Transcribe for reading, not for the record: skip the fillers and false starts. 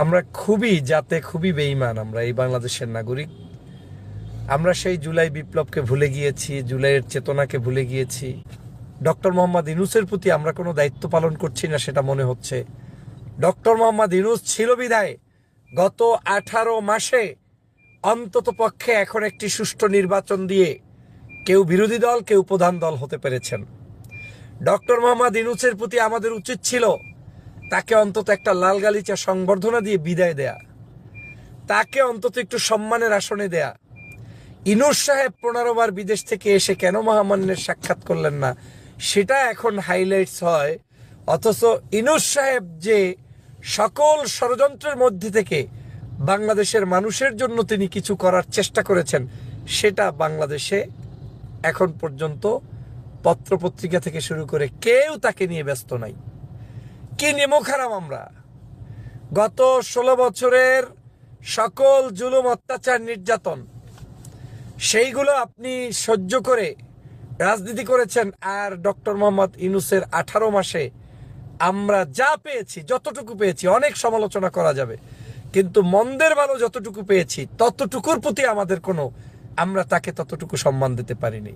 আমরা খুবই বেঈমান আমরা এই বাংলাদেশের নাগরিক। আমরা সেই জুলাই বিপ্লবকে ভুলে গিয়েছি, জুলাইয়ের চেতনাকে ভুলে গিয়েছি। ডক্টর মোহাম্মদ ইউনূসের প্রতি আমরা কোনো দায়িত্ব পালন করছি না সেটা মনে হচ্ছে। ডক্টর মোহাম্মদ ইউনূস ছিল বিধায় গত 18 মাসে অন্তত পক্ষে এখন একটি সুষ্ঠু নির্বাচন দিয়ে কেউ বিরোধী দল কেউ প্রধান দল হতে পেরেছেন। ডক্টর মোহাম্মদ ইউনূসের প্রতি আমাদের উচিত ছিল তাকে অন্তত একটা লাল গালিচা সংবর্ধনা দিয়ে বিদায় দেয়া, তাকে অন্তত একটু সম্মানের আসনে দেয়া। ইউনূস সাহেব 15 বার বিদেশ থেকে এসে কেন মহামান্যের সাক্ষাৎ করলেন না সেটা এখন হাইলাইটস হয়। অথচ ইউনূস সাহেব যে সকল ষড়যন্ত্রের মধ্যে থেকে বাংলাদেশের মানুষের জন্য তিনি কিছু করার চেষ্টা করেছেন সেটা বাংলাদেশে এখন পর্যন্ত পত্রপত্রিকা থেকে শুরু করে কেউ তাকে নিয়ে ব্যস্ত নাই। কি নেমোখারাম আমরা! গত 16 বছরের সকল জুলুম অত্যাচার নির্যাতন সেইগুলো আপনি সহ্য করে রাজনীতি করেছেন। আর ডক্টর মোহাম্মদ ইউনূসের 18 মাসে আমরা যা পেয়েছি, যতটুকু পেয়েছি, অনেক সমালোচনা করা যাবে, কিন্তু মন্দের ভালো যতটুকু পেয়েছি ততটুকুর প্রতি আমরা তাকে ততটুকু সম্মান দিতে পারিনি।